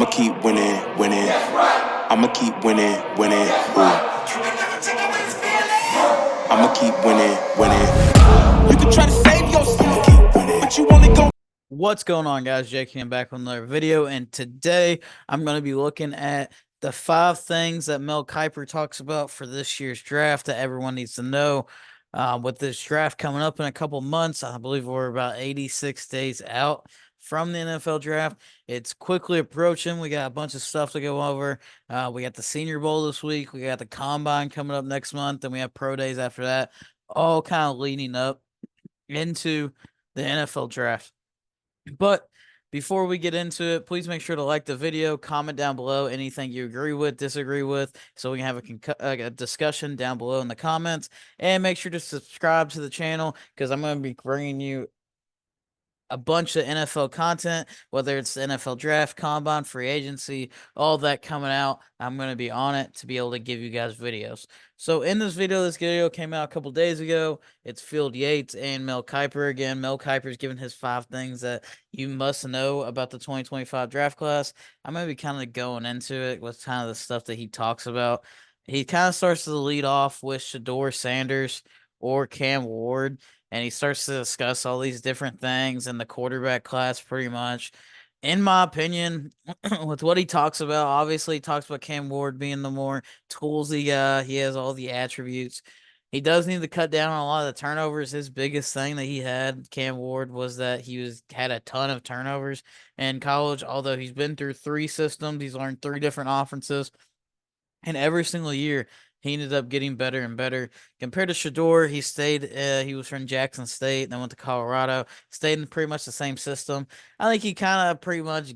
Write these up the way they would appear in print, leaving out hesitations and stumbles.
I'ma keep winning, winning. I'ma keep winning, winning. Ooh. I'ma keep winning, winning. You can try to save yourself, keep winning, but you only go. What's going on, guys? Jake here, back with another video, and today I'm going to be looking at the 5 things that Mel Kiper talks about for this year's draft that everyone needs to know. With this draft coming up in a couple months, I believe we're about 86 days out from the NFL draft. It's quickly approaching. We got a bunch of stuff to go over. We got the Senior Bowl this week. We got the Combine coming up next month, and we have Pro Days after that, all kind of leading up into the NFL draft. But before we get into it, please make sure to like the video, comment down below anything you agree with, disagree with, so we can have a discussion down below in the comments. And make sure to subscribe to the channel because I'm going to be bringing you a bunch of NFL content, whether it's the NFL draft, combine, free agency, all that coming out. I'm going to be on it to be able to give you guys videos. So in this video came out a couple days ago. It's Field Yates and Mel Kiper again. Mel Kiper's giving his 5 things that you must know about the 2025 draft class. I'm going to be kind of going into it with kind of the stuff that he talks about. He kind of starts to lead off with Shador Sanders or Cam Ward, and he starts to discuss all these different things in the quarterback class pretty much. In my opinion, with what he talks about, obviously he talks about Cam Ward being the more toolsy guy. He has all the attributes. He does need to cut down on a lot of the turnovers. His biggest thing that he had, Cam Ward, was that he had a ton of turnovers in college. Although he's been through 3 systems, he's learned 3 different offenses, and every single year he ended up getting better and better. Compared to Shador, he was from Jackson State, then went to Colorado, stayed in pretty much the same system. I think he kind of pretty much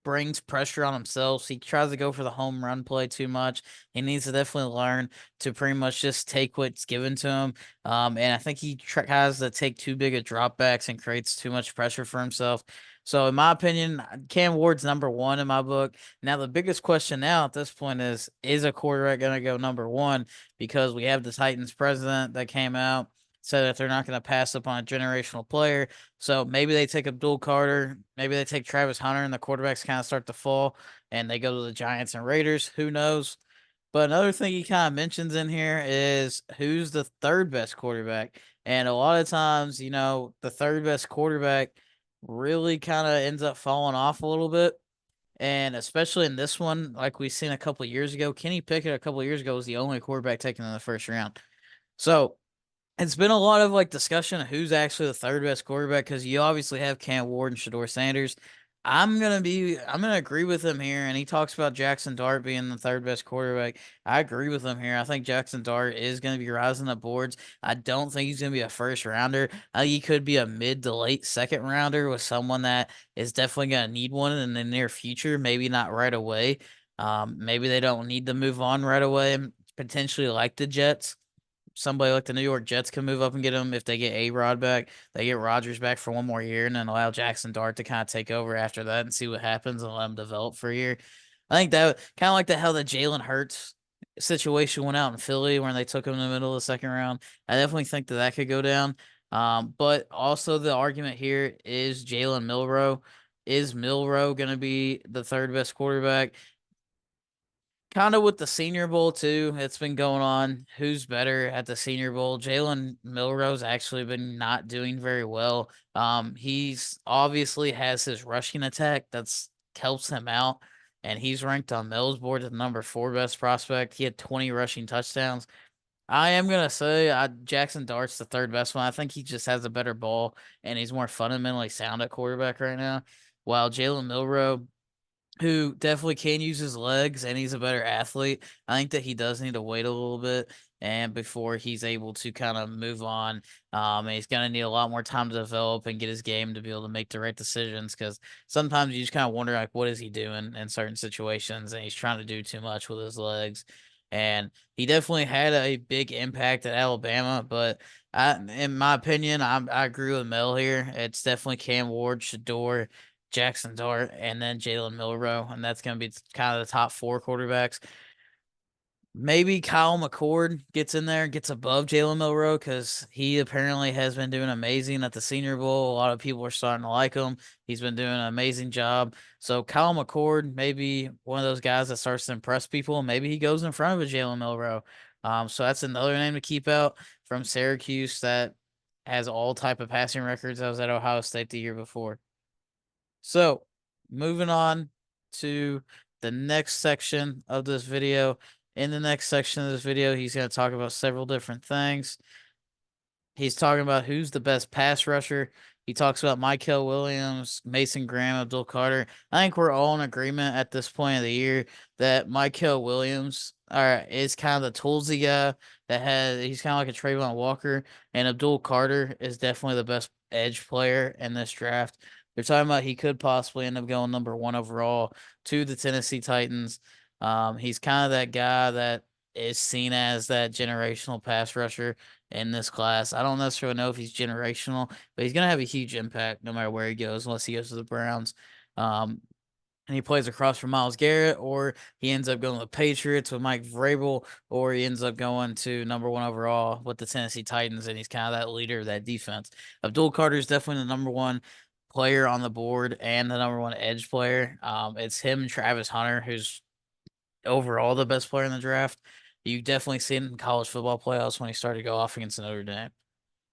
brings pressure on himself. He tries to go for the home run play too much. He needs to definitely learn to pretty much just take what's given to him. And I think he tries to take too big of dropbacks and creates too much pressure for himself. So, in my opinion, Cam Ward's #1 in my book. Now, the biggest question now at this point is a quarterback going to go #1? Because we have the Titans president that came out, said that they're not going to pass up on a generational player. So maybe they take Abdul Carter, maybe they take Travis Hunter, and the quarterbacks kind of start to fall, and they go to the Giants and Raiders. Who knows? But another thing he kind of mentions in here is who's the third best quarterback. And a lot of times, the third best quarterback really kind of ends up falling off a little bit. And especially in this one, like we've seen a couple years ago, Kenny Pickett a couple years ago was the only quarterback taken in the first round. So it's been a lot of discussion of who's actually the third best quarterback because you obviously have Cam Ward and Shador Sanders. I'm gonna agree with him here, and he talks about Jackson Dart being the third best quarterback. I agree with him here. I think Jackson Dart is gonna be rising the boards. I don't think he's gonna be a first rounder. I think he could be a mid to late second rounder with someone that is definitely gonna need one in the near future. Maybe not right away. Maybe they don't need to move on right away. Potentially like the Jets. Somebody like the New York Jets can move up and get him if they get A-Rod back. They get Rodgers back for one more year and then allow Jackson Dart to kind of take over after that and see what happens and let him develop for a year. I think that kind of like the hell the Jalen Hurts situation went out in Philly when they took him in the middle of the second round. I definitely think that could go down. But also the argument here is Jalen Milroe. Is Milroe going to be the third best quarterback? Kind of with the Senior Bowl too, it's been going on. Who's better at the Senior Bowl? Jalen Milroe's actually been not doing very well. He's obviously has his rushing attack that's helps him out, and he's ranked on Mel's board as the #4 best prospect. He had 20 rushing touchdowns. I am gonna say Jackson Dart's the third best one. I think he just has a better ball and he's more fundamentally sound at quarterback right now. While Jalen Milroe, who definitely can use his legs and he's a better athlete. I think that he does need to wait a little bit and before he's able to kind of move on. And he's gonna need a lot more time to develop and get his game to be able to make the right decisions because sometimes you just kind of wonder like what is he doing in certain situations and he's trying to do too much with his legs. And he definitely had a big impact at Alabama, but in my opinion, I agree with Mel here. It's definitely Cam Ward, Shador, Jackson Dart, and then Jalen Milroe, and that's going to be kind of the top 4 quarterbacks. Maybe Kyle McCord gets in there, gets above Jalen Milroe because he apparently has been doing amazing at the Senior Bowl. A lot of people are starting to like him. He's been doing an amazing job. So Kyle McCord, maybe one of those guys that starts to impress people. Maybe he goes in front of a Jalen Milroe. So that's another name to keep out from Syracuse that has all type of passing records. I was at Ohio State the year before. So moving on to the next section of this video. In the next section of this video, he's going to talk about several different things. He's talking about who's the best pass rusher. He talks about Mykel Williams, Mason Graham, Abdul Carter. I think we're all in agreement at this point of the year that Mykel Williams is kind of the toolsy guy he's kind of like a Trayvon Walker, and Abdul Carter is definitely the best edge player in this draft. They're talking about he could possibly end up going number 1 overall to the Tennessee Titans. He's kind of that guy that is seen as that generational pass rusher in this class. I don't necessarily know if he's generational, but he's going to have a huge impact no matter where he goes, unless he goes to the Browns. And he plays across from Myles Garrett, or he ends up going to the Patriots with Mike Vrabel, or he ends up going to number 1 overall with the Tennessee Titans, and he's kind of that leader of that defense. Abdul Carter is definitely the number 1 player on the board and the number 1 edge player. It's him and Travis Hunter, who's overall the best player in the draft. You definitely see it in college football playoffs when he started to go off against Notre Dame.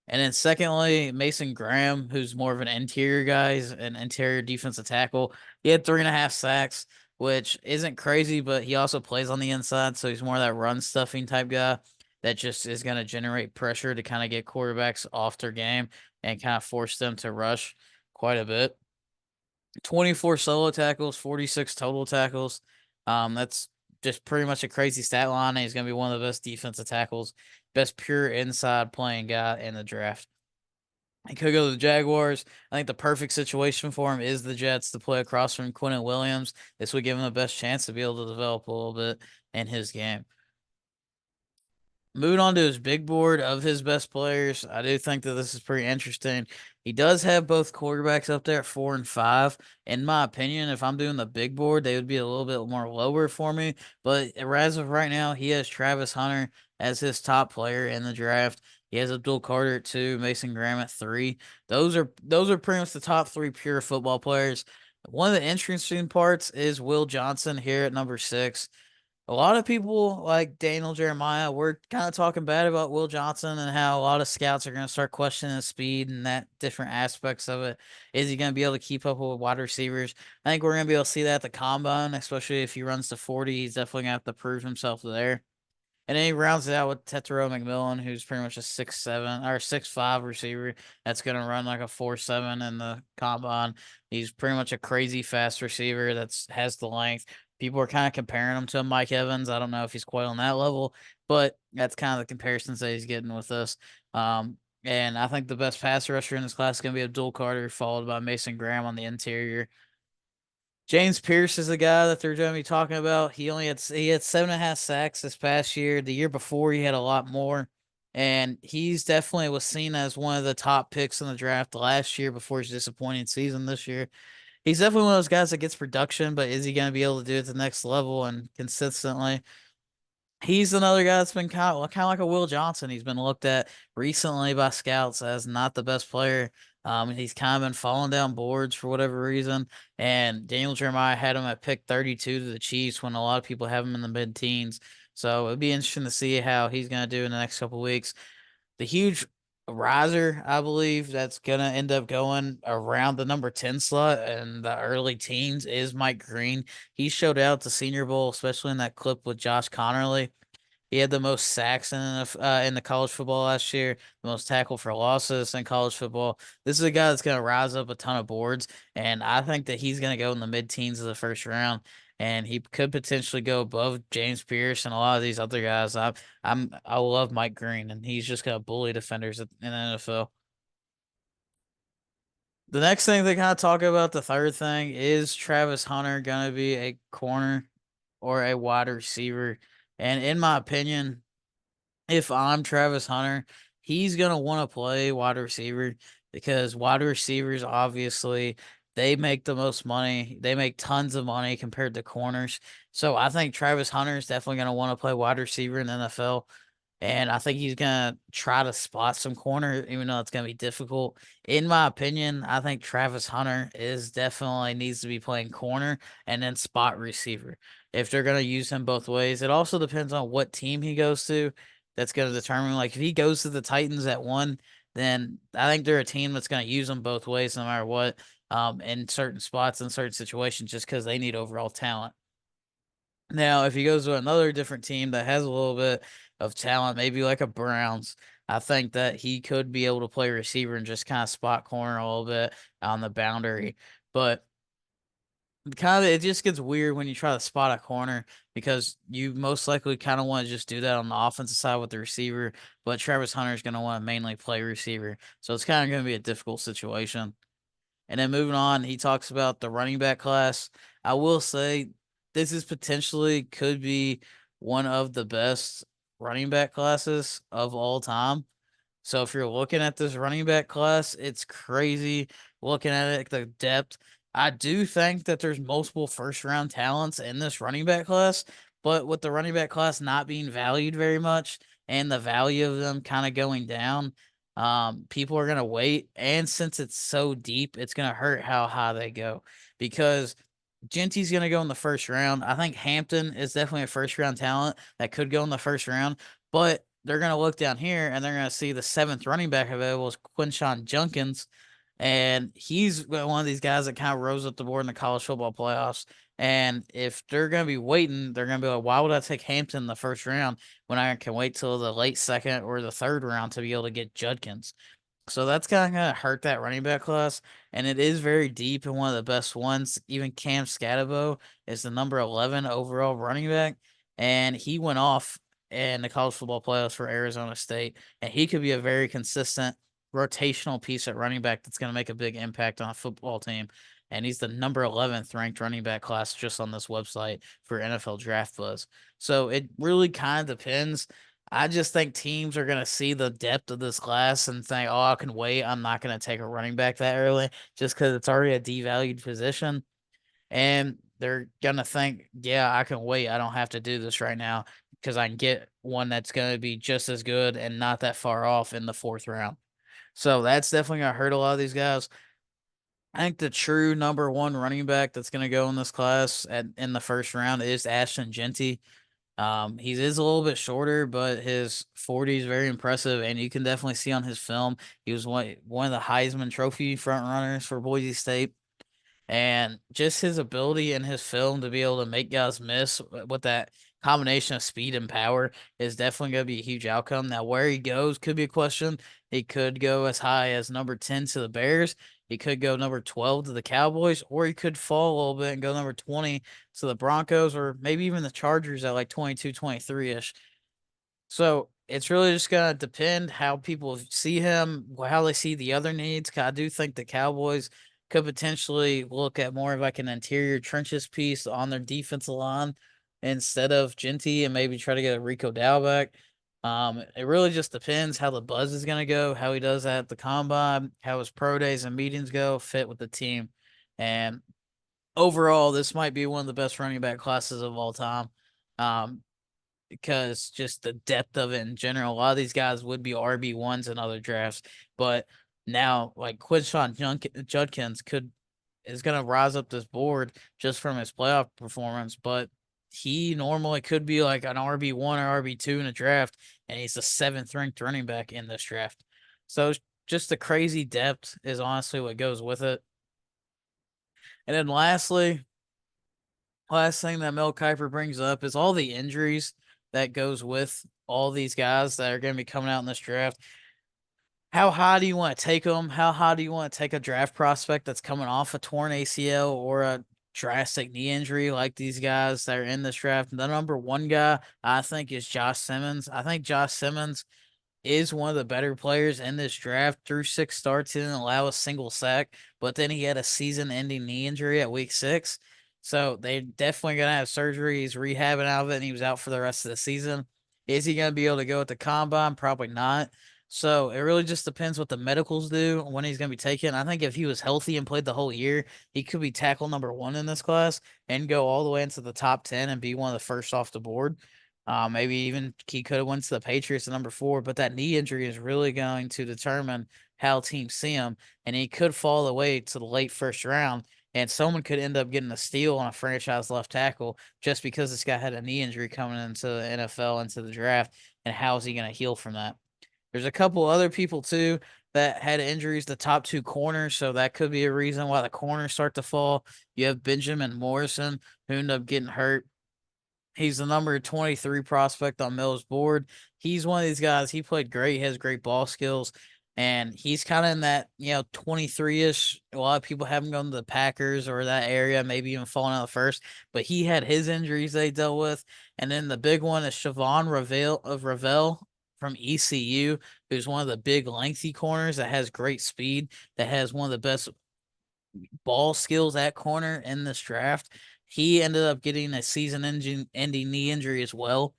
And then secondly, Mason Graham, who's more of an interior guy, an interior defensive tackle. He had 3.5 sacks, which isn't crazy, but he also plays on the inside, so he's more of that run stuffing type guy that just is going to generate pressure to kind of get quarterbacks off their game and kind of force them to rush quite a bit. 24 solo tackles, 46 total tackles. That's just pretty much a crazy stat line. He's going to be one of the best defensive tackles, best pure inside playing guy in the draft. He could go to the Jaguars. I think the perfect situation for him is the Jets to play across from Quinnen Williams. This would give him the best chance to be able to develop a little bit in his game. Moving on to his big board of his best players, I do think that this is pretty interesting. He does have both quarterbacks up there at 4 and 5. In my opinion, if I'm doing the big board, they would be a little bit more lower for me. But as of right now, he has Travis Hunter as his top player in the draft. He has Abdul Carter at 2, Mason Graham at 3. Those are pretty much the top 3 pure football players. One of the interesting parts is Will Johnson here at number 6. A lot of people like Daniel Jeremiah, we're kind of talking bad about Will Johnson and how a lot of scouts are going to start questioning his speed and that different aspects of it. Is he going to be able to keep up with wide receivers? I think we're going to be able to see that at the combine, especially if he runs to 40. He's definitely going to have to prove himself there. And then he rounds it out with Tetero McMillan, who's pretty much a 6'7" or 6'5" receiver that's going to run like a 4.7 in the combine. He's pretty much a crazy fast receiver that has the length. People are kind of comparing him to Mike Evans. I don't know if he's quite on that level, but that's kind of the comparisons that he's getting with us. And I think the best pass rusher in this class is going to be Abdul Carter, followed by Mason Graham on the interior. James Pierce is the guy that they're going to be talking about. He had 7.5 sacks this past year. The year before, he had a lot more, and he's definitely was seen as one of the top picks in the draft last year before his disappointing season this year. He's definitely one of those guys that gets production, but is he going to be able to do it at the next level and consistently? He's another guy that's been kind of like a Will Johnson. He's been looked at recently by scouts as not the best player. He's kind of been falling down boards for whatever reason. And Daniel Jeremiah had him at pick 32 to the Chiefs when a lot of people have him in the mid-teens. So it'd be interesting to see how he's going to do in the next couple weeks. The huge riser, I believe, that's going to end up going around the number 10 slot in the early teens is Mike Green. He showed out at the Senior Bowl, especially in that clip with Josh Connerly. He had the most sacks in the college football last year, the most tackle for losses in college football. This is a guy that's going to rise up a ton of boards, and I think that he's going to go in the mid-teens of the first round, and he could potentially go above James Pierce and a lot of these other guys. I love Mike Green, and he's just going to bully defenders in the NFL. The next thing they kind of talk about, the third thing, is Travis Hunter going to be a corner or a wide receiver? And in my opinion, if I'm Travis Hunter, he's going to want to play wide receiver because wide receivers obviously they make the most money. They make tons of money compared to corners. So I think Travis Hunter is definitely going to want to play wide receiver in the NFL. And I think he's going to try to spot some corner, even though it's going to be difficult. In my opinion, I think Travis Hunter is definitely needs to be playing corner and then spot receiver if they're going to use him both ways. It also depends on what team he goes to. That's going to determine, like, if he goes to the Titans at one, then I think they're a team that's going to use him both ways no matter what, in certain spots and certain situations just because they need overall talent. Now, if he goes to another different team that has a little bit of talent, maybe like a Browns, I think that he could be able to play receiver and just kind of spot corner a little bit on the boundary. But kind of it just gets weird when you try to spot a corner because you most likely kind of want to just do that on the offensive side with the receiver, but Travis Hunter is going to want to mainly play receiver. So it's kind of going to be a difficult situation. And then moving on, he talks about the running back class. I will say this is potentially could be one of the best running back classes of all time. So if you're looking at this running back class, it's crazy looking at it, the depth. I do think that there's multiple first round talents in this running back class, but with the running back class not being valued very much and the value of them kind of going down, people are gonna wait. And since it's so deep, it's gonna hurt how high they go because Genty's gonna go in the first round. I think Hampton is definitely a first round talent that could go in the first round, but they're gonna look down here and they're gonna see the seventh running back available is Quinshawn Junkins, and he's one of these guys that kind of rose up the board in the college football playoffs. And if they're gonna be waiting, they're gonna be like, "Why would I take Hampton in the first round when I can wait till the late second or the third round to be able to get Judkins?" So that's kinda gonna hurt that running back class, and it is very deep and one of the best ones. Even Cam Scatabo is the number 11 overall running back, and he went off in the college football playoffs for Arizona State, and he could be a very consistent rotational piece at running back that's gonna make a big impact on a football team, and he's the number 11th ranked running back class just on this website for NFL Draft Buzz. So it really kinda depends. I just think teams are gonna see the depth of this class and think, "Oh, I can wait. I'm not gonna take a running back that early just because it's already a devalued position." And they're gonna think, "Yeah, I can wait. I don't have to do this right now because I can get one that's gonna be just as good and not that far off in the fourth round." So that's definitely gonna hurt a lot of these guys. I think the true number one running back that's gonna go in this class in the first round is Ashton Genty. He is a little bit shorter, but his 40 is very impressive, and you can definitely see on his film he was one of the Heisman Trophy front runners for Boise State. And just his ability in his film to be able to make guys miss with that combination of speed and power is definitely going to be a huge outcome. Now, where he goes could be a question. He could go as high as number 10 to the Bears. He could go number 12 to the Cowboys, or he could fall a little bit and go number 20 to the Broncos, or maybe even the Chargers at like 22, 23 ish. So it's really just gonna depend how people see him, how they see the other needs. 'Cause I do think the Cowboys could potentially look at more of like an interior trenches piece on their defensive line instead of Genty and maybe try to get a Rico Dow back. It really just depends how the buzz is gonna go, how he does at the combine, how his pro days and meetings go, fit with the team. And overall, this might be one of the best running back classes of all time. Um, because just the depth of it in general. A lot of these guys would be RB1s in other drafts, but now like Judkins is gonna rise up this board just from his playoff performance, but he normally could be like an RB1 or RB2 in a draft, and he's the seventh ranked running back in this draft. So just the crazy depth is honestly what goes with it. And then last thing that Mel Kiper brings up is all the injuries that goes with all these guys that are going to be coming out in this draft. How high do you want to take them? How high do you want to take a draft prospect that's coming off a torn ACL or a drastic knee injury like these guys that are in this draft? The number one guy I think is Josh Simmons. I think Josh Simmons is one of the better players in this draft. Through six starts, he didn't allow a single sack, but then he had a season-ending knee injury at week 6. So they definitely gonna have surgery. He's rehabbing out of it, and he was out for the rest of the season. Is he gonna be able to go at the combine? Probably not. So it really just depends what the medicals do when he's going to be taken. I think if he was healthy and played the whole year, he could be tackle number 1 in this class and go all the way into the top 10 and be one of the first off the board. Maybe even he could have went to the Patriots at number 4, but that knee injury is really going to determine how teams see him, and he could fall away to the late first round, and someone could end up getting a steal on a franchise left tackle just because this guy had a knee injury coming into the NFL, into the draft, and how is he going to heal from that? There's a couple other people too that had injuries, the top 2 corners, so that could be a reason why the corners start to fall. You have Benjamin Morrison, who ended up getting hurt. He's the number 23 prospect on Mills' board. He's one of these guys. He played great, has great ball skills, and he's kind of in that 23-ish. A lot of people have him going to the Packers or that area, maybe even falling out of the first. But he had his injuries they dealt with, and then the big one is Siobhan Ravel from ECU, who's one of the big lengthy corners that has great speed, that has one of the best ball skills at corner in this draft. He ended up getting a season-ending knee injury as well.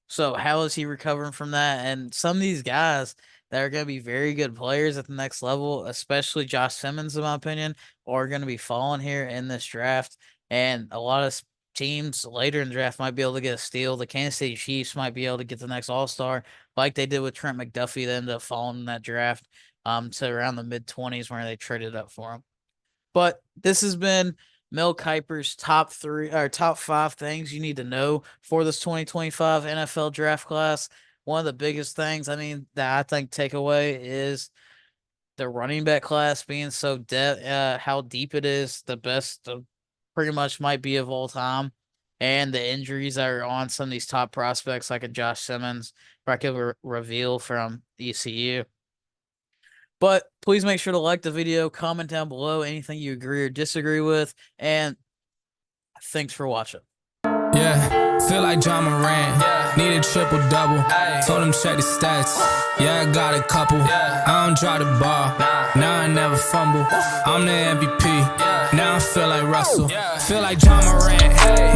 So how is he recovering from that? And some of these guys that are going to be very good players at the next level, especially Josh Simmons, in my opinion, are going to be falling here in this draft. And a lot of teams later in the draft might be able to get a steal. The Kansas City Chiefs might be able to get the next All-Star, like they did with Trent McDuffie. They ended up falling in that draft to around the mid-20s where they traded up for him. But this has been Mel Kiper's top 5 things you need to know for this 2025 NFL draft class. One of the biggest things, that I think takeaway is the running back class being so how deep it is, the best pretty much might be of all time, and the injuries that are on some of these top prospects like a Josh Simmons, Raquel Reveal from ECU. But please make sure to like the video, comment down below anything you agree or disagree with, and thanks for watching. Yeah, feel like John Moran, need a triple-double, told him check the stats, yeah, I got a couple, I don't drop the ball, now I never fumble, I'm the MVP, now I feel like Russell, feel like John Moran,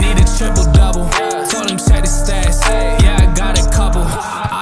need a triple